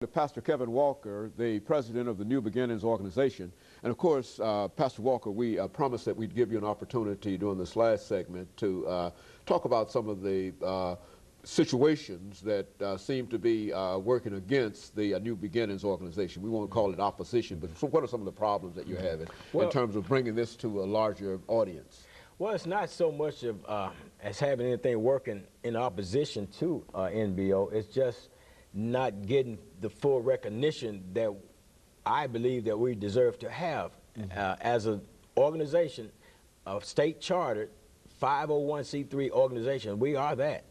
To Pastor Kevin Walker, the president of the New Beginnings organization. And of course, Pastor Walker, we promised that we'd give you an opportunity during this last segment to talk about some of the situations that seem to be working against the New Beginnings organization. We won't call it opposition, but what are some of the problems that you're having in terms of bringing this to a larger audience? Well, it's not so much of as having anything working in opposition to NBO. It's just not getting the full recognition that I believe that we deserve to have as an organization, a state chartered 501c3 organization. We are that.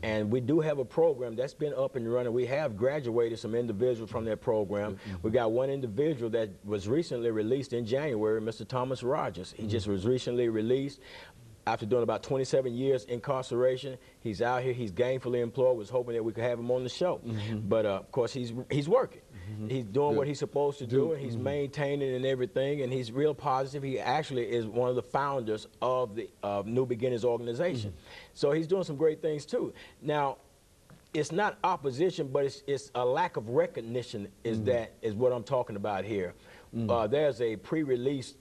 And we do have a program that's been up and running. We have graduated some individuals from that program. We got one individual that was recently released in January, Mr. Thomas Rogers. He just was recently released after doing about 27 years incarceration. He's out here, he's gainfully employed, was hoping that we could have him on the show. But of course he's working. He's doing what he's supposed to do, and he's maintaining and everything, and he's real positive. He actually is one of the founders of the New Beginnings organization. So he's doing some great things too. Now, it's not opposition, but it's a lack of recognition is what I'm talking about here. There's a pre-release,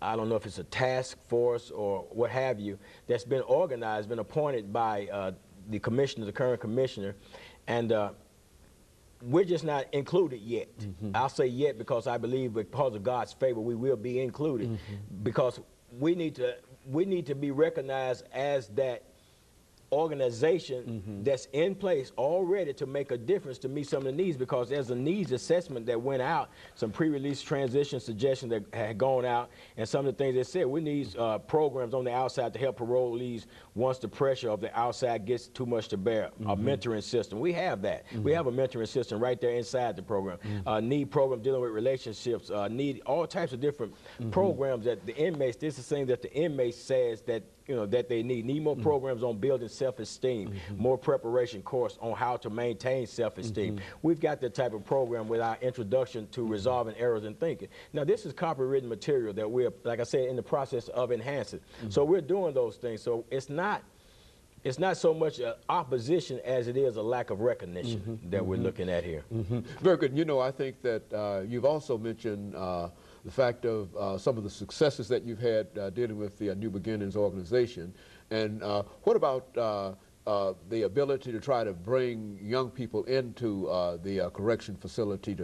I don't know if it's a task force or what have you, that's been organized, been appointed by the commissioner, the current commissioner, and we're just not included yet. I'll say yet because I believe because of God's favor we will be included, because we need to be recognized as that organization that's in place already to make a difference to meet some of the needs, because there's a needs assessment that went out, some pre-release transition suggestions that had gone out, and some of the things they said, we need programs on the outside to help parolees once the pressure of the outside gets too much to bear. A mentoring system, we have that. We have a mentoring system right there inside the program. Need program dealing with relationships, need all types of different programs that the inmates, this is the thing that the inmates says that that they need more programs on building self-esteem, more preparation course on how to maintain self-esteem. We've got that type of program with our introduction to resolving errors in thinking. Now, this is copywritten material that we're, like I said, in the process of enhancing. So we're doing those things. So it's not so much opposition as it is a lack of recognition that we're looking at here. Very good. You know, I think that you've also mentioned the fact of some of the successes that you've had dealing with the New Beginnings organization. And what about the ability to try to bring young people into the correction facility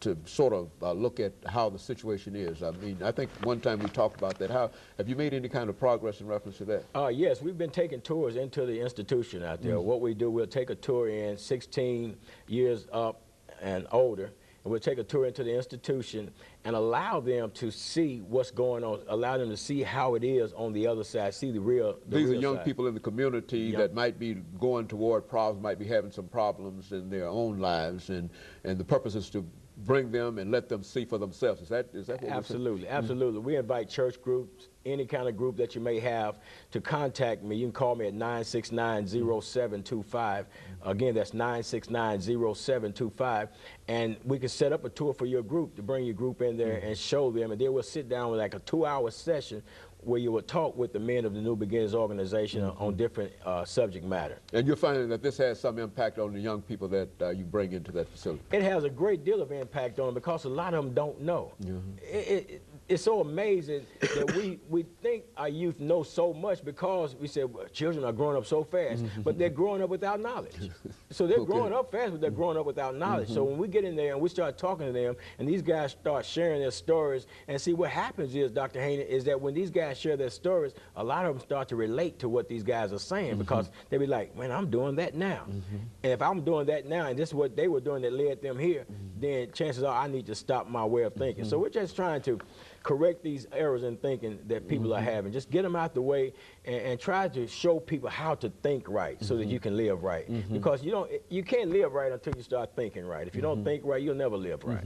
to sort of look at how the situation is? I mean, I think one time we talked about that. How have you made any kind of progress in reference to that? Yes, we've been taking tours into the institution out there. What we do, we'll take a tour in 16 years up and older, and we'll take a tour into the institution and allow them to see what's going on, allow them to see how it is on the other side, see the real These are young side. people in the community that might be going toward problems, might be having some problems in their own lives, and the purpose is to bring them and let them see for themselves. Is that what Absolutely, absolutely. We invite church groups, any kind of group that you may have, to contact me. You can call me at 969-0725. Again, that's 969-0725. And we can set up a tour for your group, to bring your group in there and show them. And then we'll sit down with like a 2-hour session where you will talk with the men of the New Beginnings organization on different subject matter. And you're finding that this has some impact on the young people that you bring into that facility? It has a great deal of impact on them because a lot of them don't know. It's so amazing that we think our youth know so much because we said, well, children are growing up so fast, but they're growing up without knowledge. So they're growing up fast, but they're growing up without knowledge. So when we get in there and we start talking to them, and these guys start sharing their stories, and see what happens is, Dr. Haney, is that when these guys share their stories, a lot of them start to relate to what these guys are saying, because they be like, man, I'm doing that now. And if I'm doing that now, and this is what they were doing that led them here, then chances are I need to stop my way of thinking. So we're just trying to correct these errors in thinking that people are having. Just get them out the way and try to show people how to think right so that you can live right. Because you can't live right until you start thinking right. If you don't think right, you'll never live right.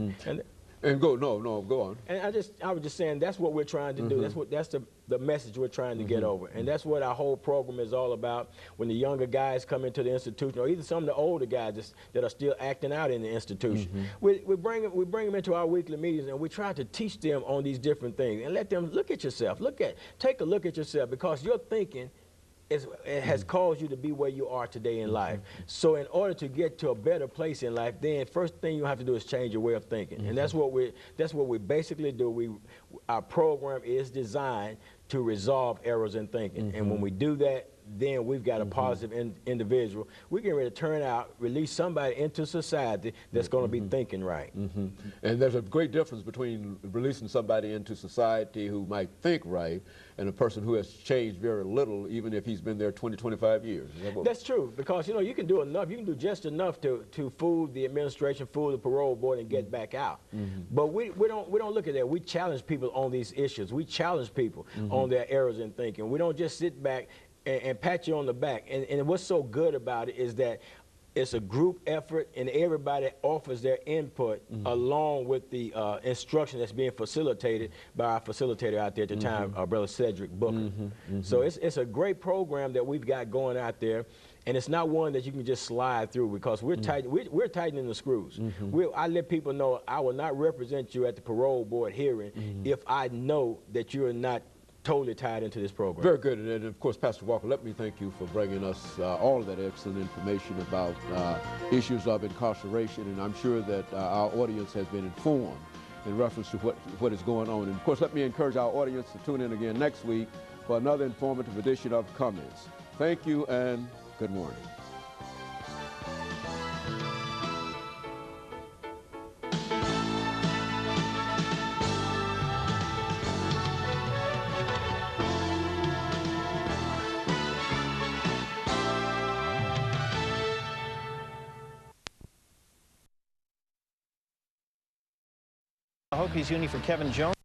And go on. And I was just saying that's what we're trying to do. That's the message we're trying to get over. And that's what our whole program is all about. When the younger guys come into the institution, or even some of the older guys that are still acting out in the institution, we bring them into our weekly meetings, and we try to teach them on these different things and let them look at yourself. Take a look at yourself, because your thinking it has caused you to be where you are today in life. So in order to get to a better place in life, then first thing you have to do is change your way of thinking. And that's what we basically do. Our program is designed to resolve errors in thinking. And when we do that, then we've got a positive individual. We get ready to turn out, release somebody into society that's going to be thinking right. And there's a great difference between releasing somebody into society who might think right and a person who has changed very little, even if he's been there 20, 25 years. That's true, because you know you can do enough. You can do just enough to fool the administration, fool the parole board, and get back out. But we don't look at that. We challenge people on these issues. We challenge people on their errors in thinking. We don't just sit back and pat you on the back. And what's so good about it is that it's a group effort, and everybody offers their input along with the instruction that's being facilitated by our facilitator out there at the time, our brother Cedric Booker. So it's a great program that we've got going out there, and it's not one that you can just slide through, because we're we're tightening the screws. I let people know I will not represent you at the parole board hearing if I know that you're not totally tied into this program. Very good. And of course, Pastor Walker, let me thank you for bringing us all of that excellent information about issues of incarceration. And I'm sure that our audience has been informed in reference to what is going on. And of course, let me encourage our audience to tune in again next week for another informative edition of Comments. Thank you and good morning. Hokies uni for Kevin Jones.